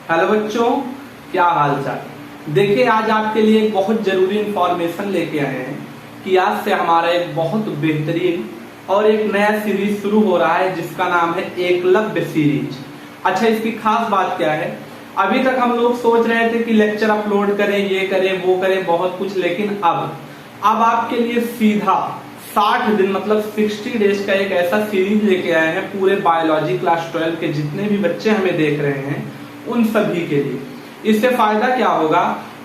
Hello बच्चों, क्या हाल चाल। देखिए, आज आपके लिए एक बहुत जरूरी इंफॉर्मेशन लेके आए हैं कि आज से हमारा एक बहुत बेहतरीन और एक नया सीरीज शुरू हो रहा है जिसका नाम है एकलव्य सीरीज। अच्छा, इसकी खास बात क्या है? अभी तक हम लोग सोच रहे थे कि लेक्चर अपलोड करें, ये करें, वो करें, बहुत कुछ, लेकिन अब आपके लिए सीधा 60 दिन मतलब 60 डेज का एक ऐसा सीरीज लेके आए हैं पूरे बायोलॉजी क्लास 12 के जितने भी बच्चे हमें देख रहे हैं उन सभी के लिए। इससे फायदा क्या होगा?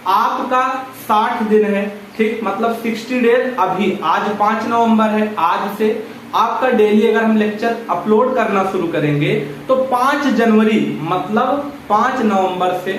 आपका 60 दिन है, ठीक, मतलब 60 डेज। अभी आज 5 नवंबर है, आज से आपका डेली अगर हम लेक्चर अपलोड करना शुरू करेंगे तो 5 जनवरी मतलब 5 नवंबर से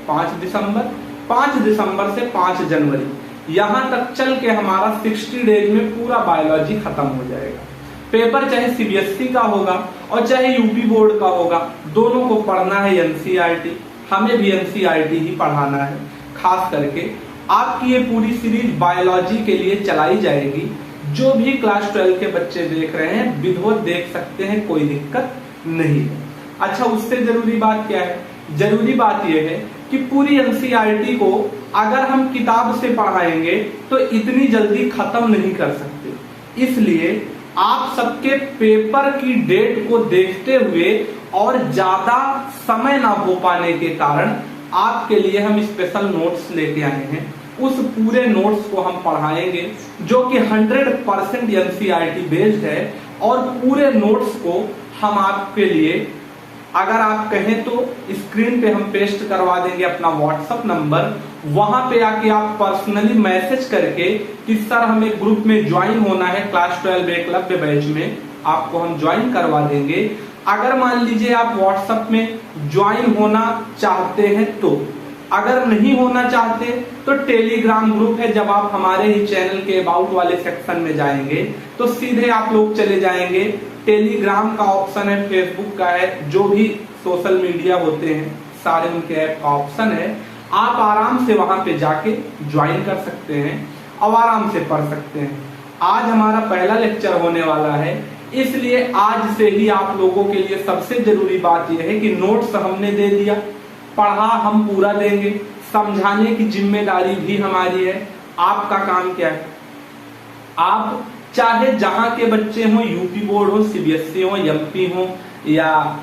5 दिसंबर, 5 दिसंबर से 5 जनवरी, यहां तक चल के हमारा 60 डेज में पूरा बायोलॉजी खत्म हो जाएगा। पेपर चाहे सीबीएसई का होगा और चाहे यूपी बोर्ड का होगा, दोनों को पढ़ना है एनसीईआरटी। हमें भी एनसीईआरटी ही पढ़ाना है। खास करके आपकी ये पूरी सीरीज बायोलॉजी के लिए चलाई जाएगी। जो भी क्लास 12 के बच्चे देख रहे हैं विधिवत देख सकते हैं, कोई दिक्कत नहीं है। अच्छा, उससे जरूरी बात क्या है? जरूरी बात यह है कि पूरी एनसीईआरटी को अगर हम किताब से पढ़ाएंगे तो इतनी जल्दी खत्म नहीं कर सकते। इसलिए आप सबके पेपर की डेट को देखते हुए और ज्यादा समय ना हो पाने के कारण आपके लिए हम स्पेशल नोट्स लेके आए हैं। उस पूरे नोट्स को हम पढ़ाएंगे जो कि 100% एनसीईआरटी बेस्ड है, और पूरे नोट्स को हम आपके लिए, अगर आप कहें तो स्क्रीन पे हम पेस्ट करवा देंगे अपना व्हाट्सएप नंबर। वहां पे आके आप पर्सनली मैसेज करके कि सर हमें ग्रुप में ज्वाइन होना है, क्लास 12 एकलव्य बैच में, आपको हम ज्वाइन करवा देंगे। अगर मान लीजिए आप व्हाट्सएप में ज्वाइन होना चाहते हैं तो, अगर नहीं होना चाहते तो टेलीग्राम ग्रुप है। जब आप हमारे ही चैनल के अबाउट वाले सेक्शन में जाएंगे तो सीधे आप लोग चले जाएंगे, टेलीग्राम का ऑप्शन है, फेसबुक का है, जो भी सोशल मीडिया होते हैं सारे उनके ऐप का ऑप्शन है। आप आराम से वहां पे जाके ज्वाइन कर सकते हैं और आराम से पढ़ सकते हैं। आज हमारा पहला लेक्चर होने वाला है, इसलिए आज से ही आप लोगों के लिए सबसे जरूरी बात यह है कि नोट्स हमने दे दिया, पढ़ा हम पूरा देंगे, समझाने की जिम्मेदारी भी हमारी है। आपका काम क्या है? आप चाहे जहां के बच्चे हों, यूपी बोर्ड हो, सीबीएसई हो, एमपी हो, या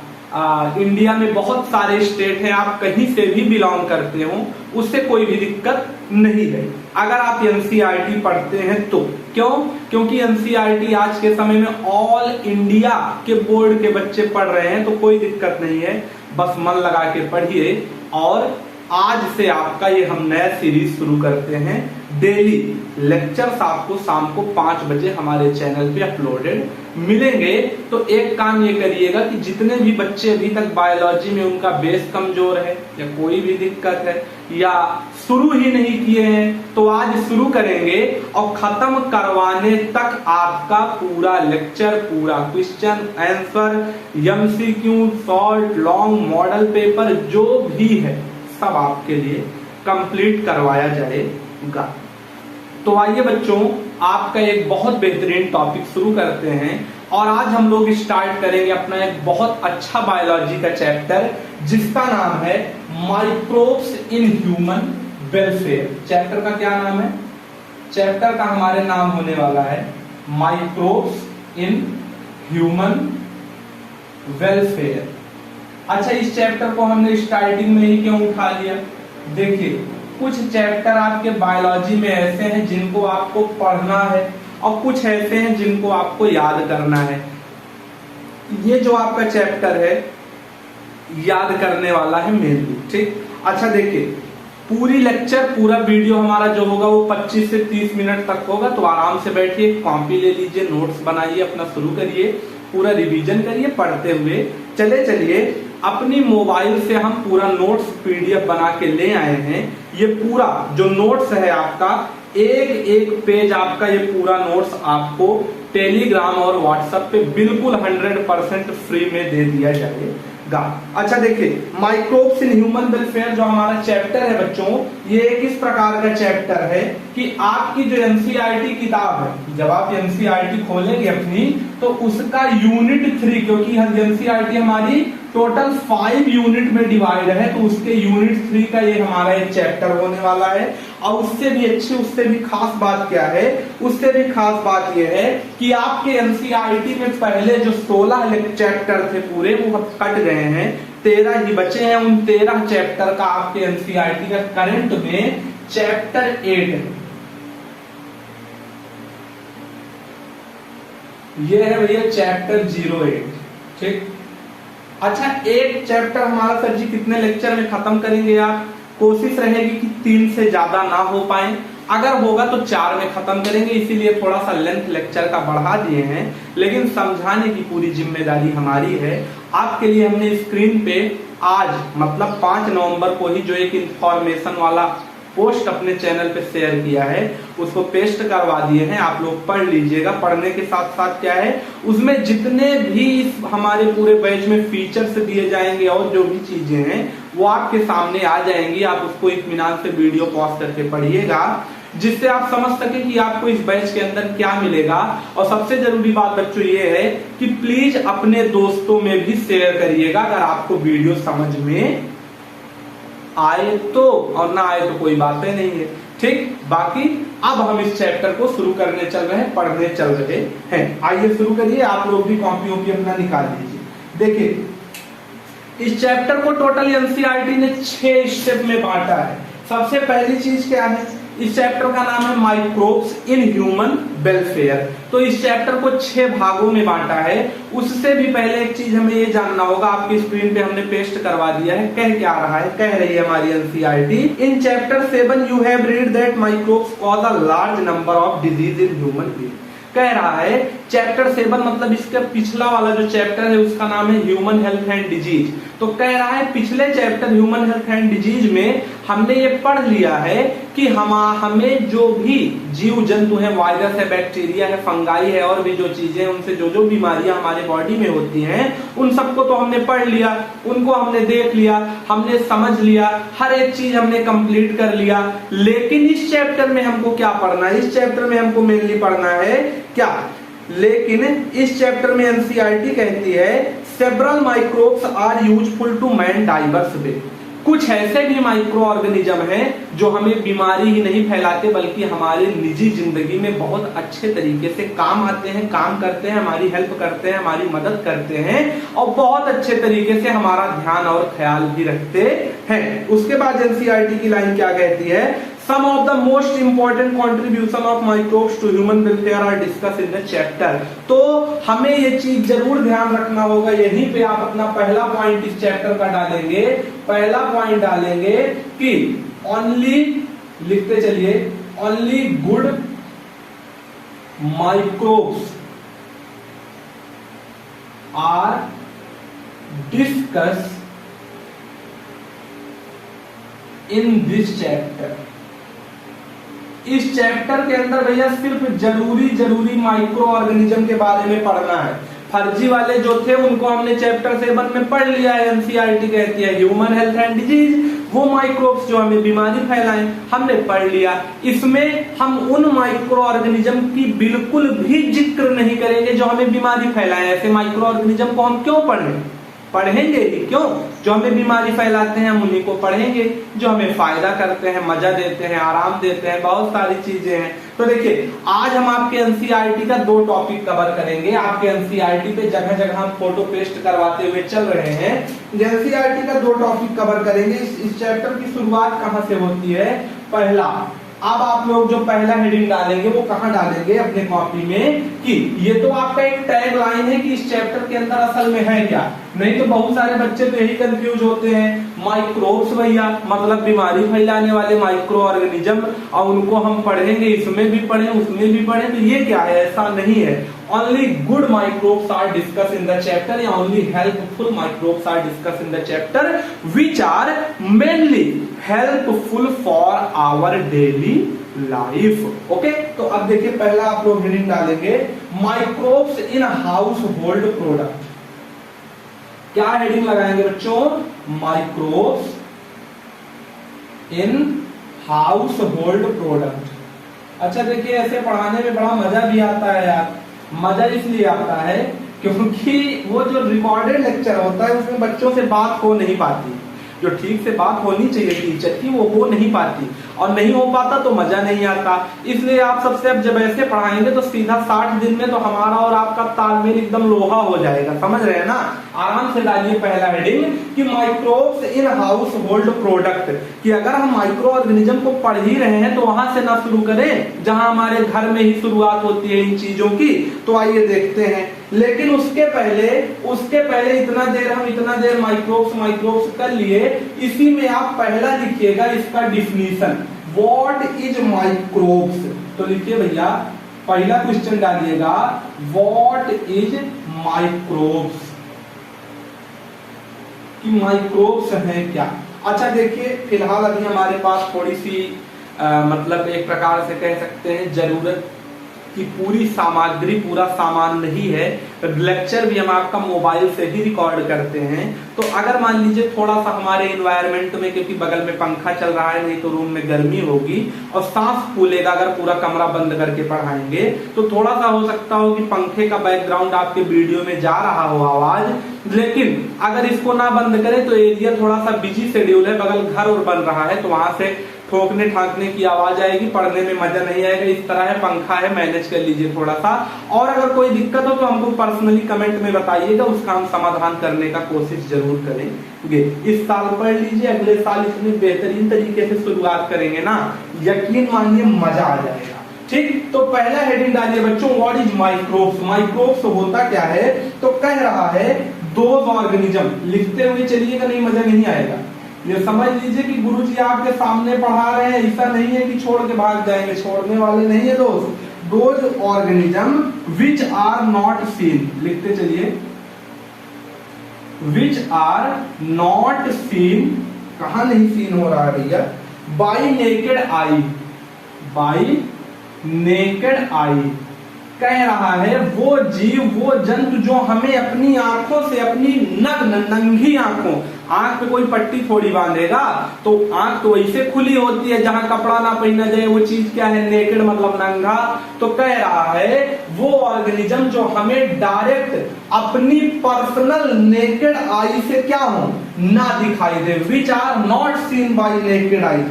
इंडिया में बहुत सारे स्टेट हैं, आप कहीं से भी बिलोंग करते हो, उससे कोई भी दिक्कत नहीं है अगर आप एनसीईआरटी पढ़ते हैं तो। क्यों? क्योंकि एनसीईआरटी आज के समय में ऑल इंडिया के बोर्ड के बच्चे पढ़ रहे हैं, तो कोई दिक्कत नहीं है। बस मन लगा के पढ़िए। और आज से आपका ये हम नया सीरीज शुरू करते हैं। डेली लेक्चर्स आपको शाम को 5 बजे हमारे चैनल पे अपलोडेड मिलेंगे। तो एक काम ये करिएगा कि जितने भी बच्चे अभी तक बायोलॉजी में उनका बेस कमजोर है या कोई भी दिक्कत है या शुरू ही नहीं किए हैं तो आज शुरू करेंगे और खत्म करवाने तक आपका पूरा लेक्चर, पूरा question answer, MCQ, short, long, model paper जो भी है सब आपके लिए कंप्लीट करवाया जाएगा। तो आइए बच्चों, आपका एक बहुत बेहतरीन टॉपिक शुरू करते हैं। और आज हम लोग स्टार्ट करेंगे अपना एक बहुत अच्छा बायोलॉजी का चैप्टर जिसका नाम है microbes in human welfare. Chapter का क्या नाम है? चैप्टर का हमारे नाम होने वाला है माइक्रोब्स इन ह्यूमन वेलफेयर। अच्छा, इस चैप्टर को हमने स्टार्टिंग में ही क्यों उठा लिया? देखिए, कुछ चैप्टर आपके बायोलॉजी में ऐसे हैं जिनको आपको पढ़ना है और कुछ ऐसे हैं जिनको आपको याद करना है। ये जो आपका चैप्टर है याद करने वाला है मेनली, ठीक। अच्छा देखिए, पूरी लेक्चर, पूरा वीडियो हमारा जो होगा वो 25 से 30 मिनट तक होगा। तो आराम से बैठिए, कॉपी ले लीजिए, नोट्स बनाइए, अपना शुरू करिए, पूरा रिवीजन करिए पढ़ते हुए। चलिए अपनी मोबाइल से हम पूरा नोट्स पीडीएफ बना के ले आए हैं। ये पूरा जो नोट्स है आपका, एक एक पेज आपका, ये पूरा नोट्स आपको टेलीग्राम और व्हाट्सएप पे बिल्कुल 100% फ्री में दे दिया जाएगा। अच्छा देखिए, माइक्रोब्स इन ह्यूमन वेलफेयर जो हमारा चैप्टर है बच्चों, ये एक इस प्रकार का चैप्टर है कि आपकी जो एनसीईआरटी किताब है, जब आप एनसीईआरटी खोलेंगे अपनी, तो उसका यूनिट 3, क्योंकि एनसीईआरटी हमारी टोटल 5 यूनिट में डिवाइड है, तो उसके यूनिट 3 का ये हमारा एक चैप्टर होने वाला है। और उससे भी अच्छी, उससे भी खास बात क्या है, उससे भी खास बात ये है कि आपके एनसीईआरटी में पहले जो 16 चैप्टर थे पूरे, वो कट गए हैं, 13 ही बचे हैं। उन 13 चैप्टर का आपके एनसीईआरटी का करंट में चैप्टर 8 है। ये है भैया चैप्टर 08। ठीक, अच्छा, एक चैप्टर हमारा सर जी कितने लेक्चर में खत्म करेंगे आप? कोशिश रहेगी कि 3 से ज्यादा ना हो पाए, अगर होगा तो 4 में खत्म करेंगे, इसीलिए थोड़ा सा लेंथ लेक्चर का बढ़ा दिए हैं, लेकिन समझाने की पूरी जिम्मेदारी हमारी है। आपके लिए हमने स्क्रीन पे आज मतलब 5 नवंबर को ही जो एक इंफॉर्मेशन वाला पोस्ट अपने चैनल पे शेयर किया है, उसको पेस्ट करवा दिए हैं, आप लोग पढ़ लीजिएगा। पढ़ने के साथ साथ क्या है, उसमें जितने भी हमारे पूरे बैच में फीचर्स दिए जाएंगे और जो भी चीजें हैं वो आपके सामने आ जाएंगी। आप उसको इत्मीनान से वीडियो पॉज करके पढ़िएगा, जिससे आप समझ सके कि आपको इस बैच के अंदर क्या मिलेगा। और सबसे जरूरी बात बच्चों ये है कि प्लीज अपने दोस्तों में भी शेयर करिएगा, अगर आपको वीडियो समझ में आए तो, और ना आए तो कोई बात नहीं है। ठीक, बाकी अब हम इस चैप्टर को शुरू करने चल रहे हैं, पढ़ने चल रहे हैं। आइए शुरू करिए, आप लोग भी कॉपी वॉपी अपना निकाल लीजिए। देखिए, इस चैप्टर को टोटल एनसीईआरटी ने 6 स्टेप में बांटा है। सबसे पहली चीज क्या है, इस चैप्टर का नाम है माइक्रोब्स इन ह्यूमन वेलफेयर। तो इस चैप्टर को 6 भागों में बांटा है। उससे भी पहले एक चीज हमें ये जानना होगा, आपकी स्क्रीन पे हमने पेस्ट करवा दिया है, कह क्या रहा है, कह रही है हमारी NCERT, in chapter 7 you have read that microbes cause a large number of disease in human being. कह रहा है चैप्टर 7 मतलब इसका पिछला वाला जो चैप्टर है उसका नाम है ह्यूमन हेल्थ एंड डिजीज। तो कह रहा है पिछले chapter human health and disease में हमने ये पढ़ लिया है कि हमें जो भी जीव जंतु है, वायरस है, बैक्टीरिया है, फंगाई है, और भी जो चीजें हैं, उनसे जो जो बीमारियां हमारे बॉडी में होती हैं, उन सबको तो हमने पढ़ लिया, उनको हमने देख लिया, हमने समझ लिया, हर एक चीज हमने कंप्लीट कर लिया। लेकिन इस चैप्टर में हमको क्या पढ़ना है, इस चैप्टर में हमको मेनली पढ़ना है क्या, लेकिन इस चैप्टर में एनसीईआरटी कहती है several microbes are useful to man diverse way. कुछ ऐसे भी माइक्रो ऑर्गेनिज्म हैं जो हमें बीमारी ही नहीं फैलाते, बल्कि हमारे निजी जिंदगी में बहुत अच्छे तरीके से काम आते हैं, काम करते हैं, हमारी हेल्प करते हैं, हमारी मदद करते हैं, और बहुत अच्छे तरीके से हमारा ध्यान और ख्याल भी रखते हैं। उसके बाद एनसीईआरटी की लाइन क्या कहती है, Some of the most important contribution of microbes to human welfare are discussed in the chapter। तो हमें ये चीज जरूर ध्यान रखना होगा, यहीं पे आप अपना पहला पॉइंट इस चैप्टर का डालेंगे। पहला पॉइंट डालेंगे कि ओनली, लिखते चलिए, only good microbes are discuss in this chapter. इस चैप्टर के अंदर भैया सिर्फ जरूरी माइक्रो ऑर्गेनिज्म के बारे में पढ़ना है। फर्जी वाले जो थे उनको हमने चैप्टर 7 में पढ़ लिया है। एनसीईआरटी कहती है ह्यूमन हेल्थ एंड डिजीज, वो माइक्रोब्स जो हमें बीमारी फैलाएं, हमने पढ़ लिया। इसमें हम उन माइक्रो ऑर्गेनिज्म की बिल्कुल भी जिक्र नहीं करेंगे जो हमें बीमारी फैलाएं। ऐसे माइक्रो ऑर्गेनिज्म को हम क्यों पढ़ेंगे ही क्यों? जो हमें बीमारी फैलाते हैं हम उन्हीं को पढ़ेंगे, जो हमें फायदा करते हैं, मजा देते हैं, आराम देते हैं, बहुत सारी चीजें हैं। तो देखिए, आज हम आपके एनसीईआरटी का 2 टॉपिक कवर करेंगे। आपके एनसीईआरटी पे जगह जगह हम फोटो पेस्ट करवाते हुए चल रहे हैं। एनसीईआरटी का 2 टॉपिक कवर करेंगे। इस चैप्टर की शुरुआत कहाँ से होती है? पहला, अब आप लोग जो पहला हेडिंग डालेंगे वो कहां डालेंगे अपने कॉपी में, कि ये तो आपका एक टैग लाइन है कि इस चैप्टर के अंदर असल में है क्या। नहीं तो बहुत सारे बच्चे तो यही कंफ्यूज होते हैं, माइक्रोब्स भैया मतलब बीमारी फैलाने वाले माइक्रो ऑर्गेनिज्म, और उनको हम पढ़ेंगे, इसमें भी पढ़ें उसमें भी पढ़ें, तो ये क्या है? ऐसा नहीं है। Only good microbes are discuss in the chapter, या only helpful microbes are discuss in the chapter which are mainly helpful for our daily life. Okay, तो अब देखिए पहला आप लोग हेडिंग डालेंगे microbes in household product. क्या heading लगाएंगे बच्चों? Microbes in household product. अच्छा देखिए, ऐसे पढ़ाने में बड़ा मजा भी आता है यार। मजा इसलिए आता है क्योंकि वो जो रिकॉर्डेड लेक्चर होता है उसमें बच्चों से बात हो नहीं पाती, जो ठीक से बात होनी चाहिए टीचर की वो हो नहीं पाती, और नहीं हो पाता तो मजा नहीं आता। इसलिए आप सबसे अब जब ऐसे पढ़ाएंगे तो सीधा 60 दिन में तो हमारा और आपका तालमेल एकदम लोहा हो जाएगा, समझ रहे हैं ना। आराम से डालिए पहला हेडिंग कि microbes in household product, कि अगर हम माइक्रो ऑर्गेनिज्म को पढ़ ही रहे हैं तो वहां से ना शुरू करें जहां हमारे घर में ही शुरुआत होती है इन चीजों की। तो आइए देखते हैं, लेकिन उसके पहले इतना देर माइक्रोब्स कर लिए। इसी में आप पहला लिखिएगा इसका डिफिनीशन, व्हाट इज माइक्रोब्स। तो लिखिए भैया, पहला क्वेश्चन डालिएगा व्हाट इज माइक्रोब्स, कि माइक्रोब्स हैं क्या। अच्छा देखिए, फिलहाल अभी हमारे पास थोड़ी सी मतलब एक प्रकार से कह सकते हैं जरूरत की पूरी सामग्री, पूरा सामान नहीं है। लेक्चर भी हम आपका मोबाइल से ही रिकॉर्ड करते हैं। तो अगर मान लीजिए थोड़ा सा हमारे इन्वायरमेंट में, क्योंकि बगल में पंखा चल रहा है, नहीं तो रूम में गर्मी होगी और सांस फूलेगा अगर पूरा कमरा बंद करके पढ़ाएंगे, तो थोड़ा सा हो सकता हो कि पंखे का बैकग्राउंड आपके वीडियो में जा रहा हो आवाज। लेकिन अगर इसको ना बंद करें तो एरिया थोड़ा सा बिजी शेड्यूल है, बगल घर और बन रहा है, तो वहां से ठोकने ठाकने की आवाज आएगी, पढ़ने में मजा नहीं आएगा। इस तरह है, पंखा है, मैनेज कर लीजिए थोड़ा सा। और अगर कोई दिक्कत हो तो हमको पर्सनली कमेंट में बताइएगा, उसका हम समाधान करने का कोशिश जरूर करेंगे। इस साल पढ़ लीजिए, अगले साल इतनी बेहतरीन तरीके से शुरुआत करेंगे ना, यकीन मानिए मजा आ जाएगा। ठीक, तो पहला हेडिंग डालिए बच्चों, व्हाट इज माइक्रोब्स। माइक्रोब्स होता क्या है, तो कह रहा है दोज ऑर्गेनिज्म। लिखते हुए चलिएगा, नहीं मजा नहीं आएगा। ये समझ लीजिए कि गुरुजी आपके सामने पढ़ा रहे हैं, ऐसा नहीं है कि छोड़ के भाग जाएंगे, छोड़ने वाले नहीं है दोस्त। Those organism which are not seen, लिखते चलिए, विच आर नॉट सीन, कहां नहीं सीन हो रहा है भैया, by naked I, by naked आई। कह रहा है वो जीव, वो जंतु जो हमें अपनी आंखों से, अपनी नंगी आंखों, आंख पे कोई पट्टी थोड़ी बांधेगा, तो आंख तो वैसे खुली होती है जहां कपड़ा ना पहना जाए, वो चीज क्या है, नेकेड मतलब नंगा। तो कह रहा है वो ऑर्गेनिज्म जो हमें डायरेक्ट अपनी पर्सनल नेकेड आई से क्या हो, ना दिखाई दे, which are not seen by naked eye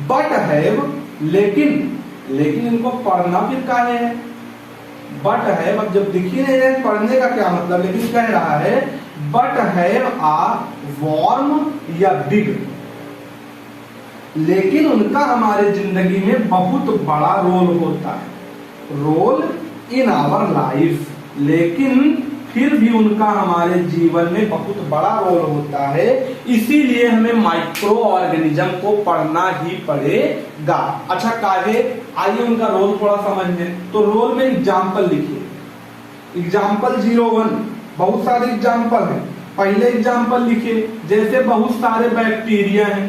but have, लेकिन इनको पढ़ना फिर काहे है, बट है, अब जब दिख ही नहीं रहे पढ़ने का क्या मतलब। लेकिन कह रहा है बट हैव आ वार्म या बिग, लेकिन उनका हमारे जिंदगी में बहुत बड़ा रोल होता है, रोल इन आवर लाइफ, लेकिन फिर भी उनका हमारे जीवन में बहुत बड़ा रोल होता है। इसीलिए हमें माइक्रो ऑर्गेनिज्म को पढ़ना ही पड़ेगा। अच्छा काहे, आइए उनका रोल थोड़ा समझने। तो रोल में एग्जाम्पल लिखिए, एग्जाम्पल 01, बहुत सारे एग्जाम्पल हैं। पहले एग्जाम्पल लिखिए, जैसे बहुत सारे बैक्टीरिया हैं,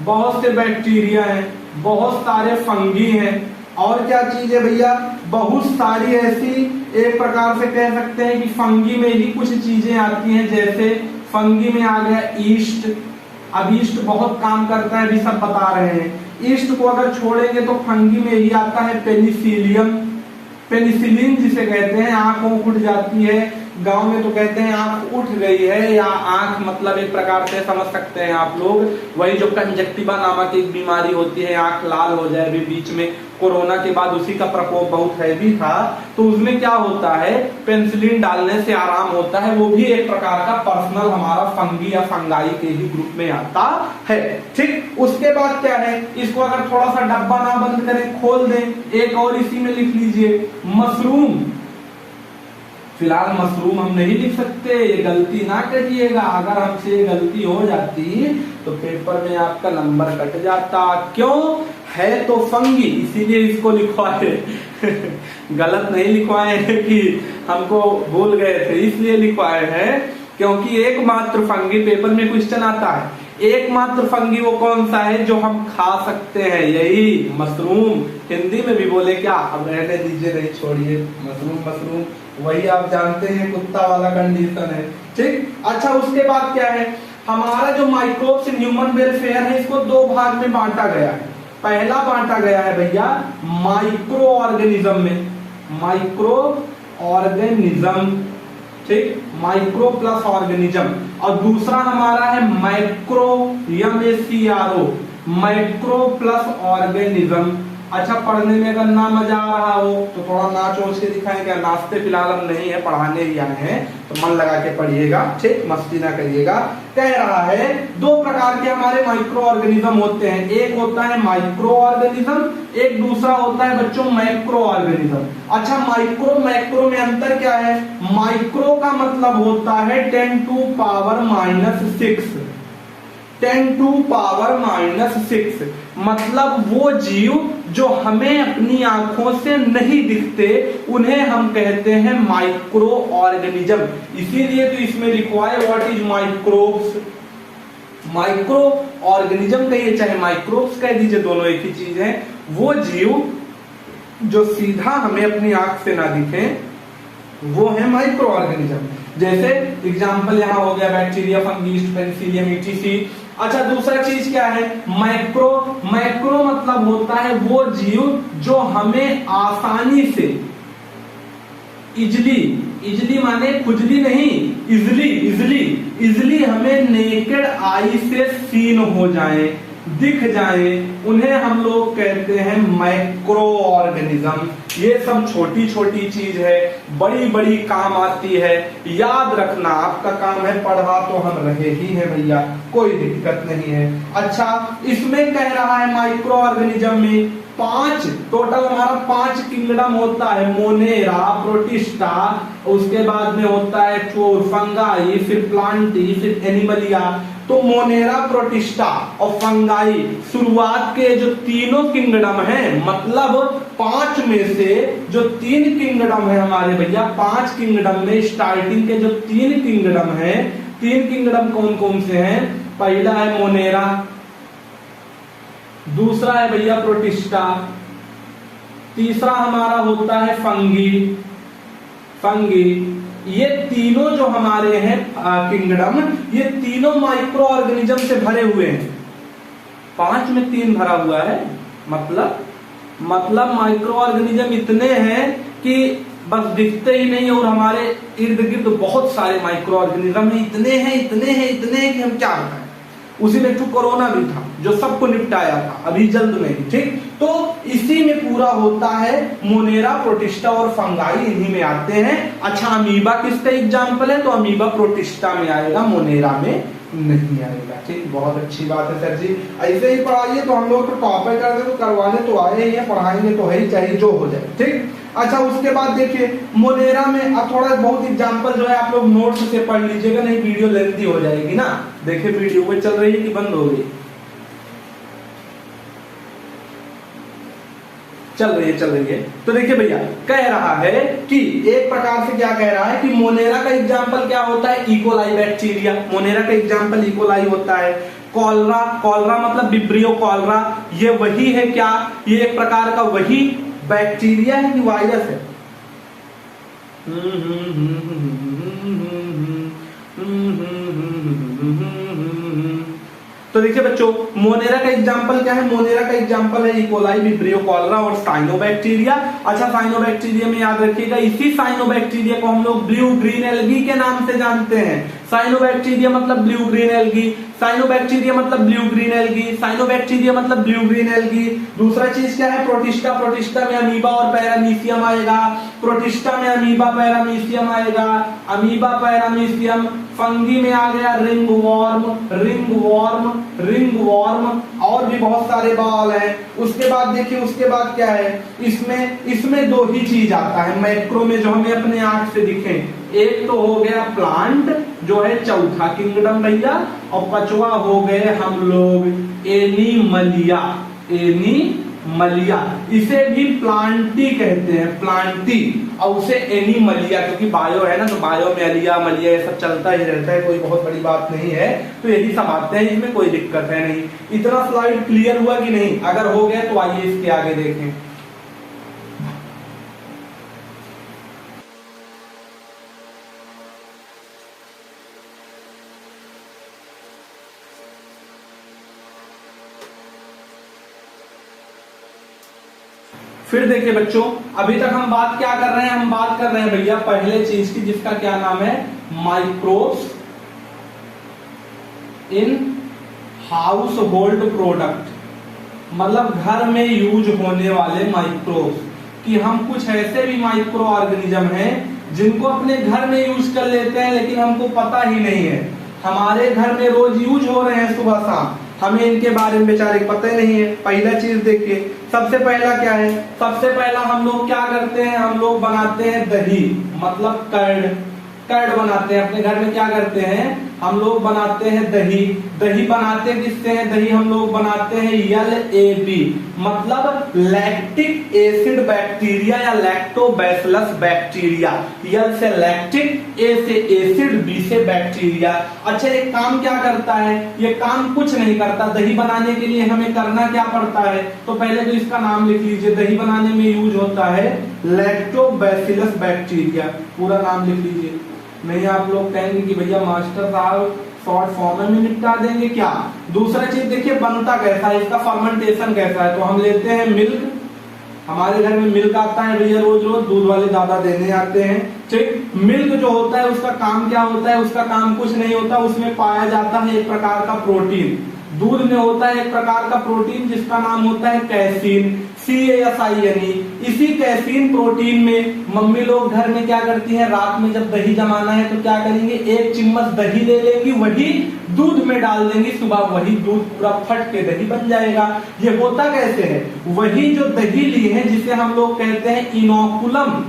बहुत से बैक्टीरिया हैं, बहुत सारे फंगी हैं, और क्या चीज है भैया, बहुत सारी ऐसी, एक प्रकार से कह सकते हैं कि फंगी में ही कुछ चीजें आती हैं। जैसे फंगी में आ गया ईस्ट, अब ईस्ट बहुत काम करता है, अभी सब बता रहे हैं। ईस्ट को अगर छोड़ेंगे तो फंगी में ही आता है पेनिसिलियम, पेनिसिलिन जिसे कहते हैं, आंख उठ जाती है, गांव में तो कहते हैं आंख उठ गई है, या आंख मतलब एक प्रकार से समझ सकते हैं आप लोग, वही जो कंजक्टिवा नामक एक बीमारी होती है, आंख लाल हो जाए। अभी बीच में कोरोना के बाद उसी का प्रकोप बहुत हैवी था, तो उसमें क्या होता है, पेनिसिलिन डालने से आराम होता है। वो भी एक प्रकार का पर्सनल हमारा फंगी या फंगाई के ही ग्रुप में आता है। ठीक, उसके बाद क्या है, इसको अगर थोड़ा सा डब्बा ना बंद करें, खोल दें, एक और इसी में लिख लीजिए मशरूम। फिलहाल मशरूम हम नहीं लिख सकते, ये गलती ना करिएगा, अगर हमसे ये गलती हो जाती तो पेपर में आपका नंबर कट जाता। क्यों, है तो फंगी, इसीलिए इसको लिखवाए गलत नहीं लिखवाए कि हमको भूल गए थे, इसलिए लिखवाए हैं क्योंकि एकमात्र फंगी, पेपर में क्वेश्चन आता है, एकमात्र फंगी वो कौन सा है जो हम खा सकते हैं, यही मशरूम। हिंदी में भी बोले क्या, अब रहने दीजिए, नहीं छोड़िए, मशरूम वही आप जानते हैं, कुत्ता वाला कंडीशन है। ठीक, अच्छा उसके बाद क्या है, हमारा जो माइक्रोब्स ह्यूमन वेलफेयर है, इसको दो भाग में बांटा गया है। पहला बांटा गया है भैया माइक्रो ऑर्गेनिज्म में, माइक्रो ऑर्गेनिज्म, ठीक, माइक्रो प्लस ऑर्गेनिज्म। और दूसरा हमारा है macro, MACRO, macro plus organism. अच्छा, पढ़ने में अगर ना मजा आ रहा हो तो थोड़ा नाच वोच के दिखाएं क्या, नाचते फिलहाल हम नहीं है, पढ़ाने ही आए हैं, तो मन लगा के पढ़िएगा, ठीक, मस्ती ना करिएगा। कह रहा है दो प्रकार के हमारे माइक्रो ऑर्गेनिज्म होते हैं, एक होता है माइक्रो ऑर्गेनिज्म, एक दूसरा होता है बच्चों मैक्रो ऑर्गेनिज्म। अच्छा, माइक्रो मैक्रो में अंतर क्या है? माइक्रो का मतलब होता है 10 टू पावर -6, 10 टू पावर -6, मतलब वो जीव जो हमें अपनी आंखों से नहीं दिखते उन्हें हम कहते हैं माइक्रो ऑर्गेनिज्म। इसीलिए तो इसमें लिखवा है what is microbes, micro organism कहिए चाहे माइक्रोब्स कह दीजिए, दोनों एक ही चीज है। वो जीव जो सीधा हमें अपनी आंख से ना दिखे वो है माइक्रो ऑर्गेनिज्म। जैसे एग्जांपल यहां हो गया बैक्टीरिया, फंगी, पेनिसिलियम, ETC। अच्छा, दूसरा चीज क्या है? मैक्रो, मैक्रो मतलब होता है वो जीव जो हमें आसानी से, इजली, इजली माने खुजली नहीं, इजली, इजली, इजली हमें नेकेड आई से सीन हो जाए, दिख जाए, उन्हें हम लोग कहते हैं मैक्रो ऑर्गेनिज्म। ये सब छोटी छोटी चीज है, बड़ी बड़ी काम आती है, याद रखना। आपका काम है पढ़ा तो हम रहे ही हैं भैया, कोई दिक्कत नहीं है। अच्छा, इसमें कह रहा है माइक्रो ऑर्गेनिज्म में 5 टोटल हमारा 5 किंगडम होता है, मोनेरा, प्रोटिस्टा, उसके बाद में होता है फंगाई, फिर प्लांटी, फिर एनिमलिया। तो मोनेरा, प्रोटिस्टा और फंगाई शुरुआत के जो तीनों किंगडम हैं, मतलब 5 में से जो 3 किंगडम है हमारे भैया, 5 किंगडम में स्टार्टिंग के जो 3 किंगडम है, 3 किंगडम कौन कौन से हैं? पहला है मोनेरा, दूसरा है भैया प्रोटिस्टा, तीसरा हमारा होता है फंगी, फंगी। ये तीनों जो हमारे हैं किंगडम, ये तीनों माइक्रो ऑर्गेनिज्म से भरे हुए हैं। 5 में 3 भरा हुआ है, मतलब माइक्रो ऑर्गेनिज्म इतने हैं कि बस दिखते ही नहीं, और हमारे इर्द गिर्द बहुत सारे माइक्रो ऑर्गेनिज्म है, इतने हैं, इतने हैं, इतने हैं कि हम क्या बताएं। उसी में तो कोरोना भी था जो सबको निपटाया था अभी जल्द में ही, ठीक। तो इसी में पूरा होता है मोनेरा, प्रोटिस्टा और फंगाई, इन्हीं में आते हैं। अच्छा, अमीबा किसका एग्जाम्पल है? तो अमीबा प्रोटिस्टा में आएगा, मोनेरा में नहीं आएगा, ठीक। बहुत अच्छी बात है सर जी, ऐसे ही पढ़ाइए। तो हम लोग तो टॉपर करते तो करवाने तो आए ही हैं, पढ़ाएंगे तो है ही, चाहे जो हो जाए, ठीक। अच्छा, उसके बाद देखिए मोनेरा में अब थोड़ा बहुत एग्जांपल जो है आप लोग नोट्स से पढ़ लीजिएगा, नहीं वीडियो लेंथी हो जाएगी ना। देखिए वीडियो में चल रही है कि बंद हो गई? चल रही है। तो देखिए भैया, कह रहा है कि एक प्रकार से क्या कह रहा है कि मोनेरा का एग्जाम्पल क्या होता है? इकोलाई बैक्टीरिया, मोनेरा का एग्जाम्पल इकोलाई होता है। कॉलरा, कॉलरा मतलब विब्रियो कॉलरा, ये वही है क्या? ये एक प्रकार का वही बैक्टीरिया है कि वायरस है? तो देखिए बच्चों, मोनेरा का एग्जांपल क्या है? मोनेरा का एग्जांपल है इकोलाई, विब्रियो कॉलरा और साइनोबैक्टीरिया। अच्छा, साइनोबैक्टीरिया में याद रखिएगा, इसी साइनोबैक्टीरिया को हम लोग ब्लू ग्रीन एल्गी के नाम से जानते हैं। साइनोबैक्टीरिया मतलब ब्लू ग्रीन एल्गी, साइनोबैक्टीरिया मतलब ब्लू ग्रीन एल्गी, साइनोबैक्टीरिया मतलब ब्लू ग्रीन एल्गी। दूसरा चीज क्या है? प्रोटिस्टा, प्रोटिस्टा में अमीबा और पैरामीशियम आएगा, प्रोटिस्टा में अमीबा पैरामीशियम आएगा, अमीबा पैरामीशियम। फंगी में आ गया ringworm, ringworm, ringworm, और भी बहुत सारे बाल हैं। उसके बाद देखिए, उसके बाद क्या है? इसमें 2 ही चीज आता है मैक्रो में जो हमें अपने आंख से दिखे। एक तो हो गया प्लांट जो है चौथा किंगडम भैया, और 5वां हो गए हम लोग एनिमलिया, एनिमलिया। इसे भी प्लांटी कहते हैं, प्लांटी, और उसे एनिमलिया, क्योंकि बायो है ना, तो बायो में अलिया मलिया ये सब चलता ही रहता है, कोई बहुत बड़ी बात नहीं है। तो यही सब आते हैं, इसमें कोई दिक्कत है नहीं। इतना स्लाइड क्लियर हुआ कि नहीं? अगर हो गया तो आइए इसके आगे देखें। फिर देखिए बच्चों, अभी तक हम बात क्या कर रहे हैं, हम बात कर रहे हैं भैया पहले चीज की जिसका क्या नाम है, microbes in household product, मतलब घर में यूज होने वाले माइक्रोब्स, कि हम कुछ ऐसे भी माइक्रो ऑर्गेनिज्म हैं जिनको अपने घर में यूज कर लेते हैं लेकिन हमको पता ही नहीं है। हमारे घर में रोज यूज हो रहे हैं सुबह शाम, हमें इनके बारे में बेचारे पता ही नहीं है। पहला चीज देखिए, सबसे पहला क्या है, सबसे पहला हम लोग क्या करते हैं, हम लोग बनाते हैं दही, मतलब कर्ड, कर्ड बनाते हैं अपने घर में। क्या करते हैं हम लोग, बनाते हैं दही। दही बनाते किससे हैं, दही हम लोग बनाते हैं LAB, मतलब लैक्टिक एसिड बैक्टीरिया या लैक्टोबैसिलस बैक्टीरिया। L से लैक्टिक, A से एसिड, B से बैक्टीरिया। अच्छा, ये काम क्या करता है, ये काम कुछ नहीं करता। दही बनाने के लिए हमें करना क्या पड़ता है, तो पहले तो इसका नाम लिख लीजिए। दही बनाने में यूज होता है लैक्टोबैसिलस बैक्टीरिया, पूरा नाम लिख लीजिए। नहीं आप लोग कहेंगे कि भैया मास्टर साहब शॉर्ट फॉर्म में निपटा देंगे क्या। दूसरा चीज देखिए, बनता कैसा है, इसका फर्मेंटेशन कैसा है। तो हम लेते हैं मिल्क, हमारे घर में मिल्क आता है भैया, रोज रोज दूध वाले दादा देने आते हैं। ठीक, मिल्क जो होता है उसका काम क्या होता है, उसका काम कुछ नहीं होता, उसमें पाया जाता है एक प्रकार का प्रोटीन। दूध में होता है एक प्रकार का प्रोटीन जिसका नाम होता है कैसीन, CASINE। इसी कैसीन प्रोटीन में मम्मी लोग घर में क्या करती हैं, रात में जब दही जमाना है तो क्या करेंगे, एक चम्मच दही ले लेंगी, वही दूध में डाल देंगी, सुबह वही दूध पूरा फट के दही बन जाएगा। ये होता कैसे है, वही जो दही ली है जिसे हम लोग कहते हैं इनोकुलम,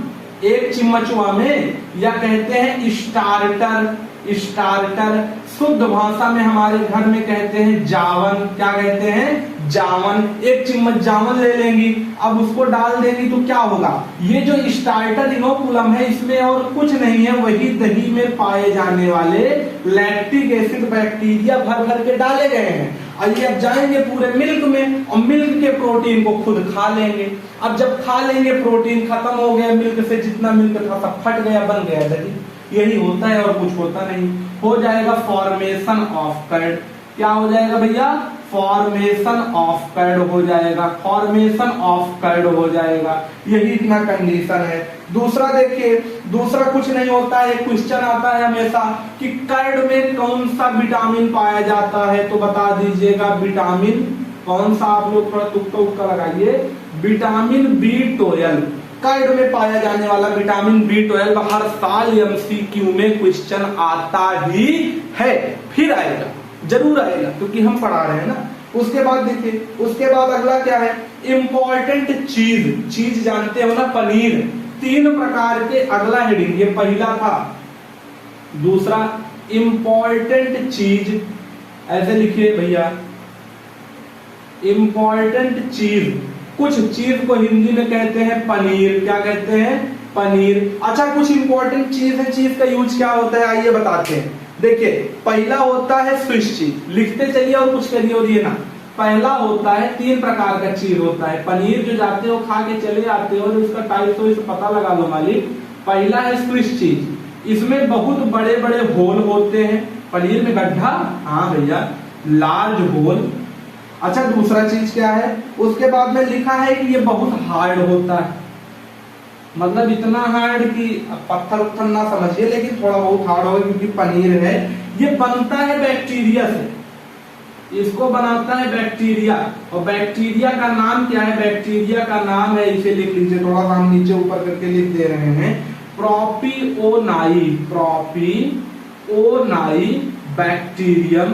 एक चम्मचवा में, या कहते हैं स्टार्टर। स्टार्टर शुद्ध भाषा में हमारे घर में कहते हैं जावन। क्या कहते हैं, जावन। एक चम्मच जावन ले लेंगी, अब उसको डाल देंगी तो क्या होगा, ये जो स्टार्टर इनोकुलम है इसमें और कुछ नहीं है, वही दही में पाए जाने वाले लैक्टिक एसिड बैक्टीरिया भर भर के डाले गए हैं। आइए अब जाएंगे पूरे मिल्क में और मिल्क के प्रोटीन को खुद खा लेंगे। अब जब खा लेंगे, प्रोटीन खत्म हो गया मिल्क से, जितना मिल्क था सब फट गया, बन गया दही। यही होता है और कुछ होता नहीं। हो जाएगा फॉर्मेशन ऑफ कर्ड। क्या हो जाएगा भैया, फॉर्मेशन ऑफ कर्ड हो जाएगा, फॉर्मेशन ऑफ कर्ड हो जाएगा। यही इतना कंडीशन है। दूसरा देखिए, दूसरा कुछ नहीं होता है, क्वेश्चन आता है हमेशा कि कर्ड में कौन सा विटामिन पाया जाता है, तो बता दीजिएगा विटामिन कौन सा। आप लोग थोड़ा तुक्का लगाइए, विटामिन B12 कर्ड में पाया जाने वाला विटामिन B12 हर साल MCQ में क्वेश्चन आता ही है, फिर आएगा, जरूर आएगा, क्योंकि हम पढ़ा रहे हैं ना। उसके बाद देखिए, उसके बाद अगला क्या है, इंपॉर्टेंट चीज। चीज जानते हो ना, पनीर। 3 प्रकार के, अगला हेडिंग ये पहला था। दूसरा इंपॉर्टेंट चीज, ऐसे लिखिए भैया, इंपॉर्टेंट चीज। कुछ चीज को हिंदी में कहते हैं पनीर। क्या कहते हैं, पनीर। अच्छा, कुछ इंपॉर्टेंट चीज है, चीज का यूज क्या होता है, आइए बताते हैं। देखिए, पहला होता है स्विच चीज, लिखते चलिए और कुछ करिए और ये ना। पहला होता है, 3 प्रकार का चीज होता है पनीर, जो जाते हो खा के चले आते हो, उसका टाइप तो इसे पता लगा लो मालिक। पहला है स्विच चीज, इसमें बहुत बड़े बड़े होल होते हैं। पनीर में गड्ढा, हाँ भैया, लार्ज होल। अच्छा, दूसरा चीज क्या है, उसके बाद में लिखा है कि ये बहुत हार्ड होता है, मतलब इतना हार्ड कि पत्थर उत्थर ना समझिए, लेकिन थोड़ा बहुत हार्ड होगा क्योंकि पनीर है। ये बनता है बैक्टीरिया से, इसको बनाता है बैक्टीरिया। और बैक्टीरिया का नाम क्या है, बैक्टीरिया का नाम है, इसे लिख लीजिए, थोड़ा सा हम नीचे ऊपर करके लिख दे रहे हैं, प्रोपिओनाई। प्रोपिओनाई बैक्टीरियम,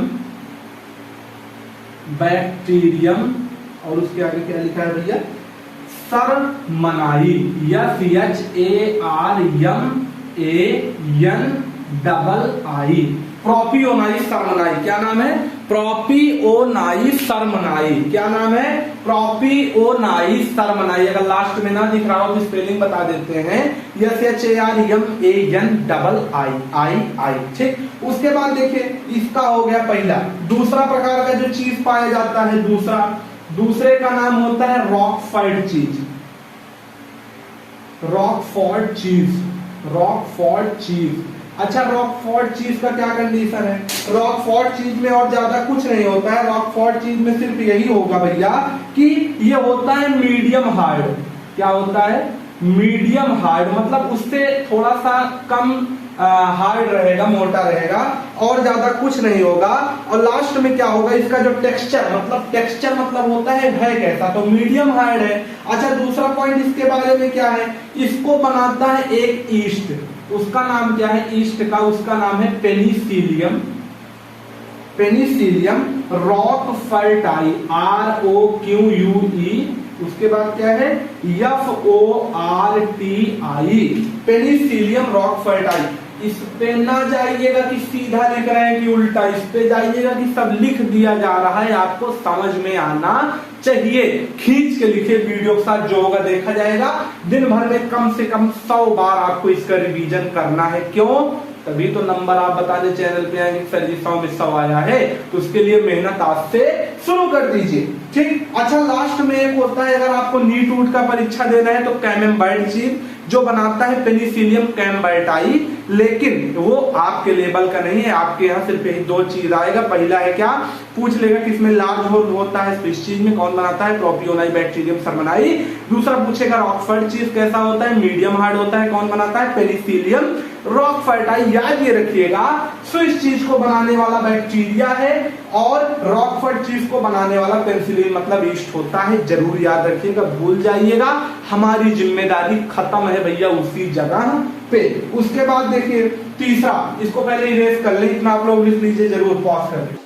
बैक्टीरियम। और उसके आगे क्या लिखा है भैया, सरमनाई, SHARMANI। प्रोपिओनाई सरमनाई, क्या नाम है, प्रोपिओनाई सरमनाई। क्या नाम है, प्रोपिओनाई सरमनाई। अगर लास्ट में ना दिख रहा हो तो स्पेलिंग बता देते हैं, SHARMANI। ठीक, उसके बाद देखिए, इसका हो गया पहला। दूसरा प्रकार का जो चीज पाया जाता है, दूसरे का नाम होता है रॉकफोर्ड चीज। रॉकफोर्ड चीज। अच्छा, रॉकफोर्ड चीज का क्या कंडीशन है, रॉकफोर्ड चीज में और ज्यादा कुछ नहीं होता है। रॉकफोर्ड चीज में सिर्फ यही होगा भैया कि ये होता है मीडियम हार्ड। क्या होता है, मीडियम हार्ड, मतलब उससे थोड़ा सा कम हार्ड रहेगा, मोटा रहेगा और ज्यादा कुछ नहीं होगा। और लास्ट में क्या होगा, इसका जो टेक्सचर मतलब होता है कैसा, तो मीडियम हार्ड है। अच्छा, दूसरा पॉइंट इसके बारे में क्या है, इसको बनाता है एक ईस्ट, उसका नाम क्या है ईस्ट का, उसका नाम है पेनिसिलियम रॉकफर्टाई, ROQUE, उसके बाद क्या है FORTI, पेनिसिलियम रॉकफर्टाई। इस पे ना जाइएगा कि सीधा लिख रहे हैं कि उल्टा, इस पे जाइएगा कि सब लिख दिया जा रहा है, आपको समझ में आना चाहिए। खींच के लिखे वीडियो के साथ, जो होगा देखा जाएगा। दिन भर में कम से कम 100 बार आपको इसका रिवीजन करना है। क्यों? तभी तो नंबर आप बताने चैनल पे आएंगे सर जी 100 में 100 आया है, तो उसके लिए मेहनत आज से शुरू कर दीजिए। ठीक। अच्छा, लास्ट में एक होता है, अगर आपको नीट वूट का परीक्षा देना है तो कैमेम्बाइड चीज जो बनाता है पेनिसिलियम कैम्बाइटाई, लेकिन वो आपके लेवल का नहीं है। आपके यहाँ सिर्फ यही 2 चीज आएगा। पहला है क्या, पूछ लेगा किसमें लार्ज होल होता है, इस चीज में कौन बनाता है, प्रोपियोनाई बैक्टीरियम सरमनाई। दूसरा पूछेगा रॉकफर्ट चीज कैसा होता है, मीडियम हार्ड होता है, कौन बनाता है, पेनिसिलियम रॉकफर्टाई। याद ये रखिएगा, स्विस चीज को बनाने वाला बैक्टीरिया है और रॉकफर्ट चीज को बनाने वाला पेनिसिलिन मतलब ईस्ट होता है। जरूर याद रखिएगा, भूल जाइएगा, हमारी जिम्मेदारी खत्म है भैया उसी जगह पे। उसके बाद देखिए तीसरा, इसको पहले इरेज कर ले, इतना आप लोग लिख लीजिए, जरूर पॉज कर ले।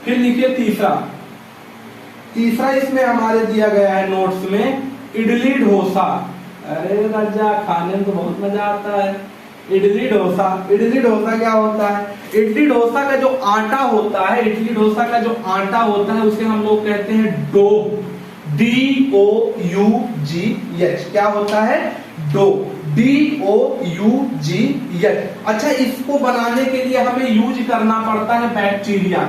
फिर लिखिए तीसरा इसमें हमारे दिया गया है नोट्स में, इडली डोसा। अरे राजा, खाने में तो बहुत मजा आता है। इडली डोसा क्या होता है, इडली डोसा का जो आटा होता है, उसे हम लोग कहते हैं डो, DOUGH। क्या होता है, डो, DOUGH। अच्छा, इसको बनाने के लिए हमें यूज करना पड़ता है बैक्टीरिया।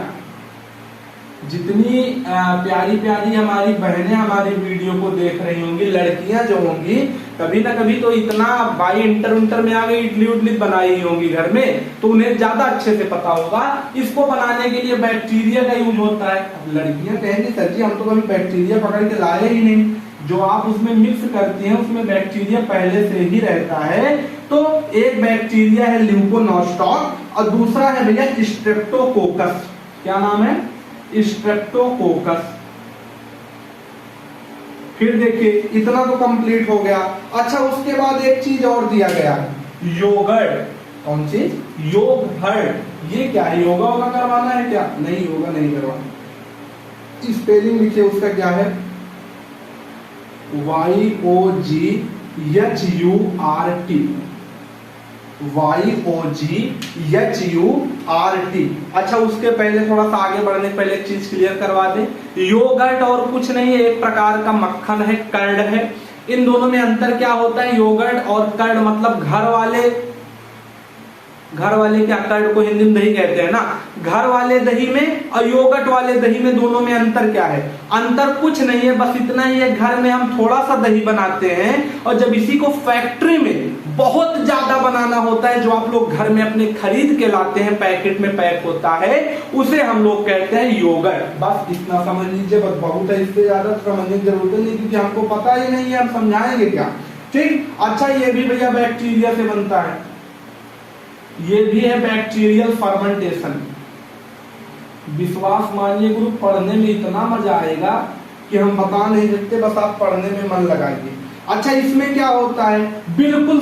जितनी प्यारी प्यारी हमारी बहनें हमारी वीडियो को देख रही होंगी, लड़कियां जो होंगी, कभी ना कभी तो इतना भाई इंटर में आ गई, इडली उडली बनाई होंगी घर में, तो उन्हें ज्यादा अच्छे से पता होगा। इसको बनाने के लिए बैक्टीरिया का यूज होता है। लड़कियां कहेंगी सर जी हम तो कभी बैक्टीरिया पकड़ के लाए ही नहीं। जो आप उसमें मिक्स करती हैं उसमें बैक्टीरिया पहले से ही रहता है। तो एक बैक्टीरिया है ल्यूकोनोस्टॉक और दूसरा है भैया स्ट्रेप्टोकोकस। क्या नाम है, स्ट्रेप्टोकोकस। फिर देखिए इतना तो कंप्लीट हो गया। अच्छा, उसके बाद एक चीज और दिया गया, योगर्ट। कौन चीज, योगर्ट। ये क्या है, योगा करवाना है क्या, नहीं योगा नहीं करवाना। स्पेलिंग लिखिए उसका क्या है, YOGHURT। अच्छा, उसके पहले थोड़ा सा आगे बढ़ने पहले एक चीज क्लियर करवा दें, योगर्ट और कुछ नहीं है, एक प्रकार का मक्खन है, कर्ड है। इन दोनों में अंतर क्या होता है, योगर्ट और कर्ड मतलब घर वाले क्या, कर्ड को हिंदी में दही कहते हैं ना, घर वाले दही में और योगर्ट वाले दही में, दोनों में अंतर क्या है, अंतर कुछ नहीं है, बस इतना ही है, घर में हम थोड़ा सा दही बनाते हैं और जब इसी को फैक्ट्री में बहुत ज्यादा बनाना होता है, जो आप लोग घर में अपने खरीद के लाते हैं, पैकेट में पैक होता है, उसे हम लोग कहते हैं योगर्ट। बस इतना समझ लीजिए, बस बहुत है, इससे ज्यादा समझने की जरूरत नहीं, क्योंकि हमको पता ही नहीं है, हम समझाएंगे क्या। ठीक। अच्छा, ये भी भैया बैक्टीरिया से बनता है, ये भी है बैक्टीरियल फर्मेंटेशन। विश्वास मानिए गुरु, पढ़ने में इतना मजा आएगा कि हम बता नहीं सकते, बस आप पढ़ने में मन लगाइए। अच्छा, इसमें क्या होता है, बिल्कुल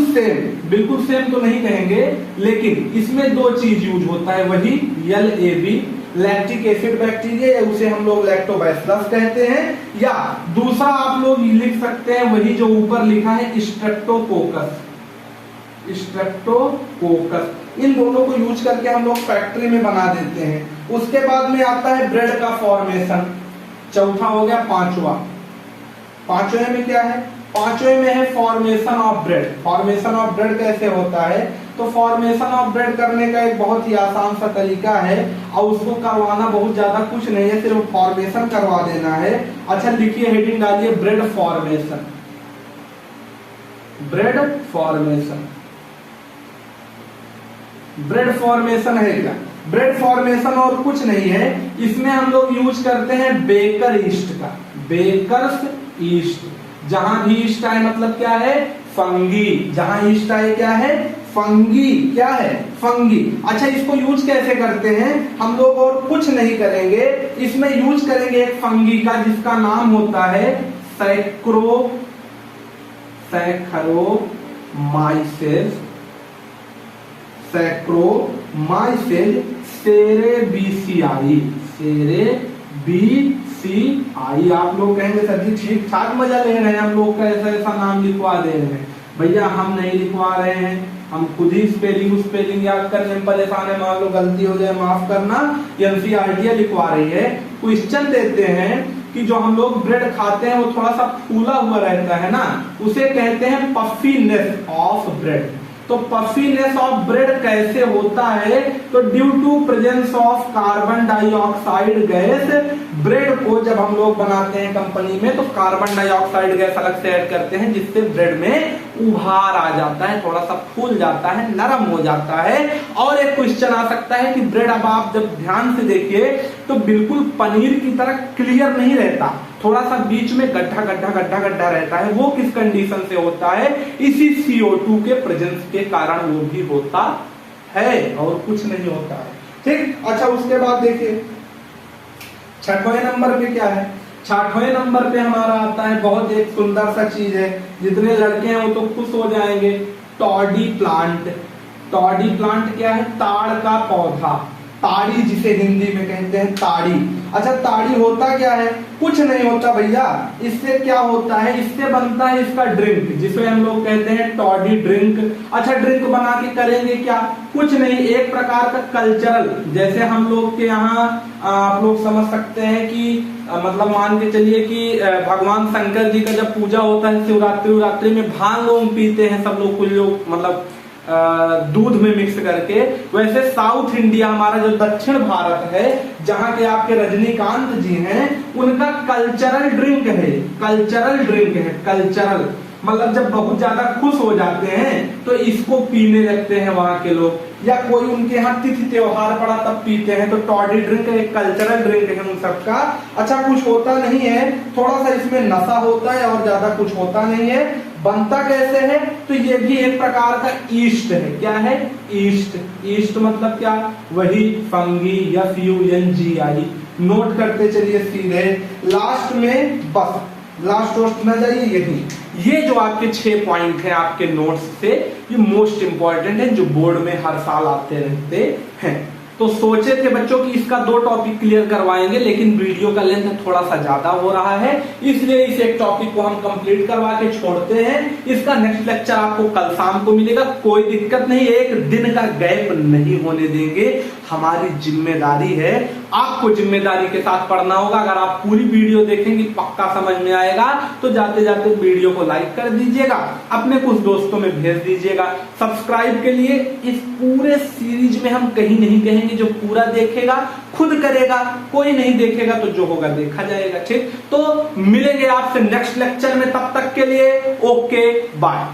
सेम तो नहीं कहेंगे, लेकिन इसमें 2 चीज यूज होता है, वही LAB लैक्टिक एसिड बैक्टीरिया, या उसे हम लोग लैक्टोबैसिलस कहते हैं, या दूसरा आप लोग लिख सकते हैं वही जो ऊपर लिखा है स्ट्रेप्टोकोकस। इन दोनों को यूज करके हम लोग फैक्ट्री में बना देते हैं। उसके बाद में आता है ब्रेड का फॉर्मेशन। चौथा हो गया पांचवें में क्या है, पांचवें में है formation of bread. Formation of bread कैसे होता है, तो फॉर्मेशन ऑफ ब्रेड करने का एक बहुत ही आसान सा तरीका है और उसको करवाना बहुत ज्यादा कुछ नहीं है, सिर्फ फॉर्मेशन करवा देना है। अच्छा, लिखिए, हेडिंग डालिए, ब्रेड फॉर्मेशन। ब्रेड फॉर्मेशन है क्या? ब्रेड फॉर्मेशन और कुछ नहीं है, इसमें हम लोग यूज करते हैं बेकर ईस्ट का, बेकर्स ईस्ट। जहां भी ईस्ट आए मतलब क्या है? फंगी। जहां ईस्ट आए क्या है? फंगी। क्या है? फंगी। अच्छा, इसको यूज कैसे करते हैं हम लोग? और कुछ नहीं करेंगे, इसमें यूज करेंगे एक फंगी का जिसका नाम होता है सैक्रोमाइसेस सेरेबीसियाई। सेरेबीसियाई। आप लोग कहेंगे सर जी ठीक ठाक मजा ले रहे हैं, हम लोग का ऐसा ऐसा नाम लिखवा दे रहे हैं। भैया हम नहीं लिखवा रहे हैं, हम खुद ही स्पेलिंग याद करने में परेशान है। मान लो गलती हो जाए माफ करना, एनसीईआरटी लिखवा रही है। क्वेश्चन देते हैं कि जो हम लोग ब्रेड खाते हैं वो थोड़ा सा फूला हुआ रहता है ना, उसे कहते हैं पफीनेस ऑफ ब्रेड। तो पफीनेस ऑफ ब्रेड कैसे होता है? तो due to presence of carbon dioxide gas. Bread को जब हम लोग बनाते हैं कंपनी में तो कार्बन डाइऑक्साइड गैस अलग से ऐड करते हैं, जिससे ब्रेड में उभार आ जाता है, थोड़ा सा फूल जाता है, नरम हो जाता है। और एक क्वेश्चन आ सकता है कि ब्रेड अब आप जब ध्यान से देखिए तो बिल्कुल पनीर की तरह क्लियर नहीं रहता, थोड़ा सा बीच में गड्ढा रहता है। वो किस कंडीशन से होता है? इसी CO2 के प्रेजेंस के कारण वो भी होता है, और कुछ नहीं होता है। ठीक। अच्छा, उसके बाद देखिए 6वें नंबर पे क्या है? 6वें नंबर पे हमारा आता है बहुत एक सुंदर सा चीज है, जितने लड़के हैं वो तो खुश हो जाएंगे, टॉडी प्लांट। टॉडी प्लांट क्या है? ताड़ का पौधा, ताड़ी जिसे हिंदी में कहते हैं ताड़ी। अच्छा, ताड़ी होता क्या है? कुछ नहीं होता भैया। इससे क्या होता है? इससे बनता है इसका ड्रिंक, जिसे हम लोग कहते हैं टॉडी ड्रिंक। अच्छा, ड्रिंक बना के करेंगे क्या? कुछ नहीं, एक प्रकार का कल्चरल, जैसे हम लोग के यहाँ आप लोग समझ सकते हैं कि मतलब मान के चलिए कि भगवान शंकर जी का जब पूजा होता है शिवरात्रि में भांग पीते हैं सब लोग, कुछ लोग मतलब दूध में मिक्स करके। वैसे साउथ इंडिया हमारा जो दक्षिण भारत है, जहां के आपके रजनीकांत जी हैं, उनका कल्चरल ड्रिंक है। कल्चरल मतलब जब बहुत ज्यादा खुश हो जाते हैं तो इसको पीने लगते हैं वहां के लोग, या कोई उनके यहाँ तिथि त्योहार पड़ा तब पीते हैं। तो टॉडी ड्रिंक एक कल्चरल ड्रिंक है उन सबका। अच्छा, कुछ होता नहीं है, थोड़ा सा इसमें नशा होता है और ज्यादा कुछ होता नहीं है। बनता कैसे है? तो ये भी एक प्रकार का ईस्ट है। क्या है? ईस्ट मतलब क्या? वही फंगी, FUNGI। नोट करते चलिए सीधे। लास्ट में बस लास्ट टोस्ट न जाइए, यही ये जो आपके 6 पॉइंट हैं आपके नोट्स से, ये मोस्ट इंपॉर्टेंट है जो बोर्ड में हर साल आते रहते हैं। तो सोचे थे बच्चों कि इसका 2 टॉपिक क्लियर करवाएंगे, लेकिन वीडियो का लेंथ थोड़ा सा ज्यादा हो रहा है, इसलिए इस एक टॉपिक को हम कंप्लीट करवा के छोड़ते हैं। इसका नेक्स्ट लेक्चर आपको कल शाम को मिलेगा, कोई दिक्कत नहीं, एक दिन का गैप नहीं होने देंगे। हमारी जिम्मेदारी है, आपको जिम्मेदारी के साथ पढ़ना होगा। अगर आप पूरी वीडियो देखेंगे पक्का समझ में आएगा। तो जाते जाते वीडियो को लाइक कर दीजिएगा, अपने कुछ दोस्तों में भेज दीजिएगा। सब्सक्राइब के लिए इस पूरे सीरीज में हम कहीं नहीं कहेंगे, जो पूरा देखेगा खुद करेगा, कोई नहीं देखेगा तो जो होगा देखा जाएगा। ठीक, तो मिलेंगे आपसे नेक्स्ट लेक्चर में, तब तक के लिए ओके बाय।